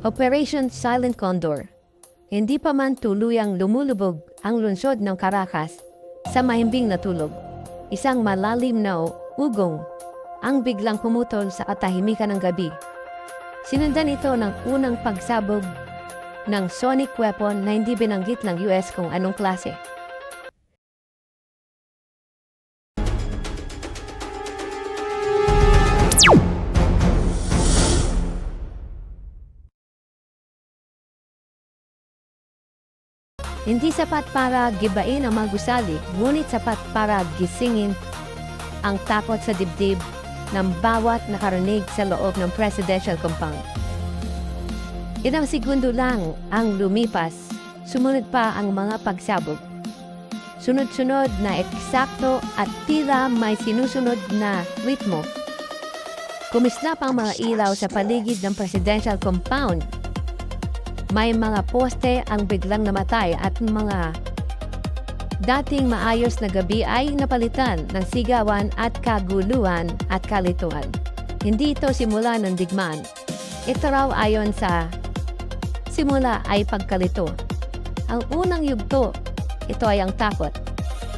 Operation Silent Condor. Hindi pa man tuluyang lumulubog ang lungsod ng Caracas sa mahimbing na tulog. Isang malalim na ugong ang biglang pumutol sa katahimikan ng gabi. Sinundan ito ng unang pagsabog ng sonic weapon na hindi binanggit ng US kung anong klase. Hindi sapat para gibain ang mga gusali, ngunit sapat para gisingin ang takot sa dibdib ng bawat nakarinig sa loob ng presidential compound. Ilang segundo lang ang lumipas, sumunod pa ang mga pagsabog. Sunod-sunod na eksakto at tila may sinusunod na ritmo. Kumislap ang mga ilaw sa paligid ng presidential compound. May mga poste ang biglang namatay at mga dating maayos na gabi ay napalitan ng sigawan at kaguluhan at kalituhan. Hindi ito simula ng digmaan. Ito raw ayon sa simula ay pagkalito. Ang unang yugto, ito ay ang takot.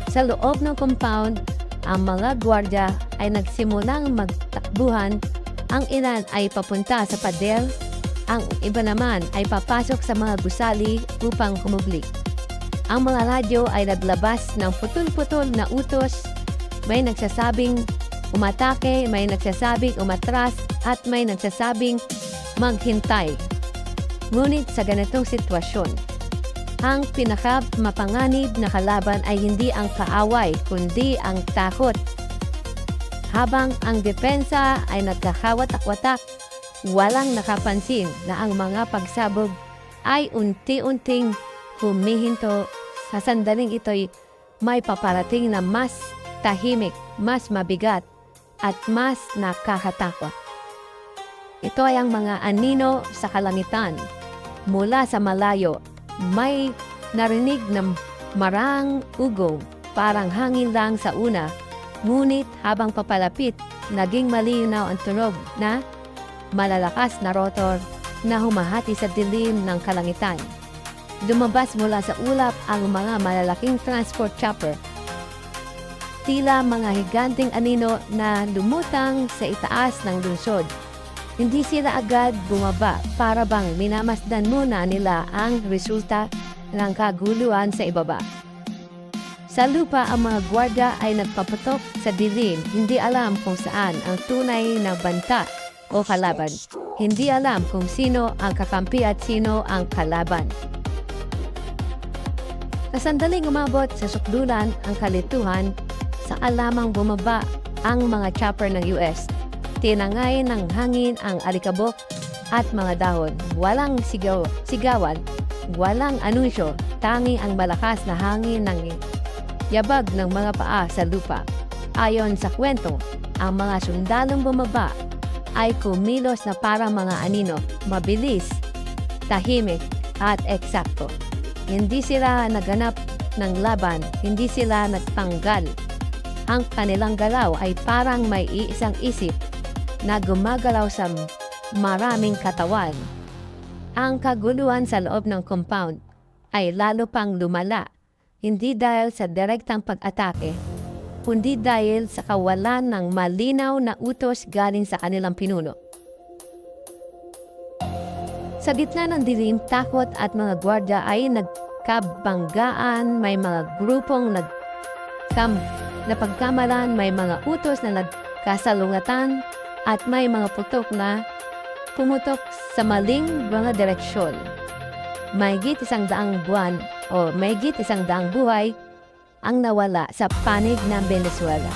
Sa loob ng compound, ang mga gwardiya ay nagsimulang magtakbuhan. Ang ilan ay papunta sa pader. Ang iba naman ay papasok sa mga gusali upang humublik. Ang mga radyo ay naglabas ng putol-putol na utos. May nagsasabing umatake, may nagsasabing umatras, at may nagsasabing maghintay. Ngunit sa ganitong sitwasyon, ang pinakamapanganib na kalaban ay hindi ang kaaway, kundi ang takot. Habang ang depensa ay nagkakawatak-watak, walang nakapansin na ang mga pagsabog ay unti-unting humihinto. Sa sandaling ito'y may paparating na mas tahimik, mas mabigat, at mas nakakatakot. Ito ay ang mga anino sa kalangitan. Mula sa malayo, may narinig ng marang ugong, parang hangin lang sa una. Ngunit habang papalapit, naging malinaw ang tunog na malalakas na rotor na humahati sa dilim ng kalangitan. Lumabas mula sa ulap ang mga malalaking transport chopper. Tila mga higanting anino na lumutang sa itaas ng lungsod. Hindi sila agad bumaba, para bang minamasdan muna nila ang resulta ng kaguluhan sa ibaba. Sa lupa, ang mga gwardiya ay nagpapatok sa dilim, hindi alam kung saan ang tunay na banta o kalaban. Hindi alam kung sino ang kakampi at sino ang kalaban. Sa sandaling umabot sa sukdulan ang kalituhan, sa alamang bumaba ang mga chopper ng US. Tinangay ng hangin ang alikabok at mga dahon. Walang sigawan, walang anunsyo, tanging ang malakas na hangin ng yabag ng mga paa sa lupa. Ayon sa kwento, ang mga sundalong bumaba ay kumilos na parang mga anino, mabilis, tahimik, at eksakto. Hindi sila naganap ng laban, hindi sila nagtanggal. Ang kanilang galaw ay parang may iisang isip na gumagalaw sa maraming katawan. Ang kaguluhan sa loob ng compound ay lalo pang lumala, hindi dahil sa direktang pag-atake, kundi dahil sa kawalan ng malinaw na utos galing sa kanilang pinuno. Sa gitna ng dilim, takot at mga gwardiya ay nagkabanggaan, may mga grupong napagkamalan, may mga utos na nagkasalungatan, at may mga putok na pumutok sa maling mga direksyon. Mahigit 100 buwan o mahigit 100 buhay ang nawala sa panig ng Venezuela.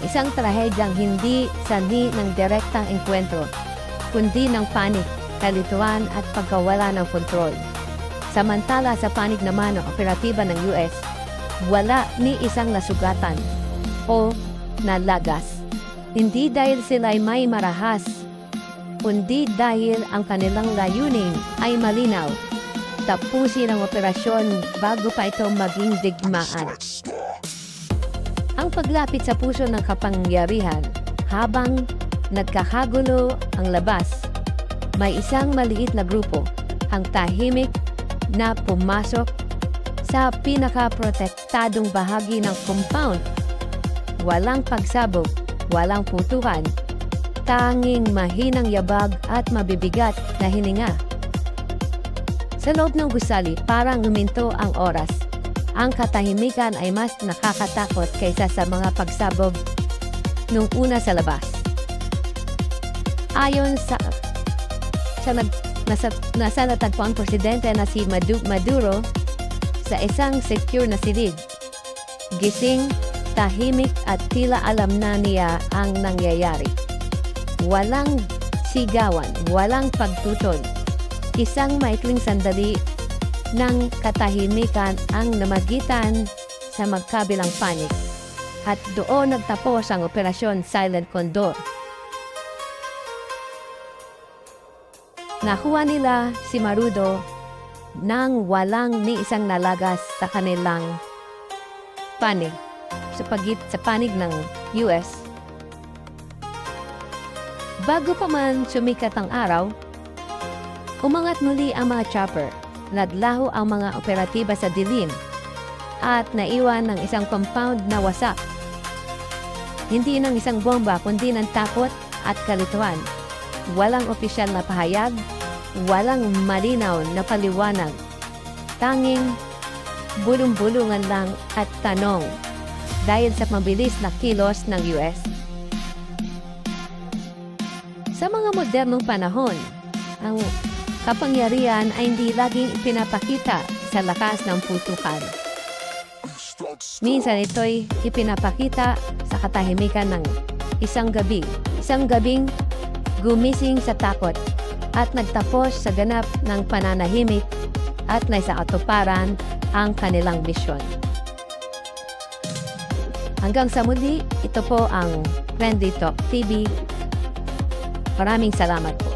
Isang trahedyang hindi sanhi ng direktang engkwentro, kundi ng panig, kalituhan at pagkawala ng kontrol. Samantala sa panig naman ng operatiba ng US, wala ni isang nasugatan o nalagas. Hindi dahil sila'y may marahas, kundi dahil ang kanilang layunin ay malinaw. Tapusin ang operasyon bago pa ito maging digmaan. Ang paglapit sa puso ng kapangyarihan habang nagkakagulo ang labas, May isang maliit na grupo, ang tahimik na pumasok sa pinakaprotektadong bahagi ng compound. Walang pagsabog, walang putukan, tanging mahinang yabag at mabibigat na hininga. Sa loob ng gusali, parang uminto ang oras. Ang katahimikan ay mas nakakatakot kaysa sa mga pagsabog nung una sa labas. Ayon sa nasa natagpuang presidente na si Maduro sa isang secure na silid. Gising, tahimik at tila alam na niya ang nangyayari. Walang sigawan, walang pagtutol. Isang maikling sandali ng katahimikan ang namagitan sa magkabilang panig. At doon nagtapos ang Operasyon Silent Condor. Nakuha nila si Maduro nang walang ni isang nalagas sa kanilang panig, sa panig ng US. Bago pa man sumikat ang araw, umangat muli ang mga chopper, naglaho ang mga operatiba sa dilim, at naiwan ng isang compound na wasak. Hindi ng isang bomba kundi ng takot at kalituan. Walang opisyal na pahayag, walang malinaw na paliwanag. Tanging bulong-bulungan lang at tanong dahil sa mabilis na kilos ng US. Sa mga modernong panahon, ang kapangyarihan ay hindi laging ipinapakita sa lakas ng putukan. Minsan ito'y ipinapakita sa katahimikan ng isang gabi. Isang gabing gumising sa takot at nagtapos sa ganap ng pananahimik at naisakatuparan ang kanilang misyon. Hanggang sa muli, ito po ang Friendly Talk TV. Maraming salamat po.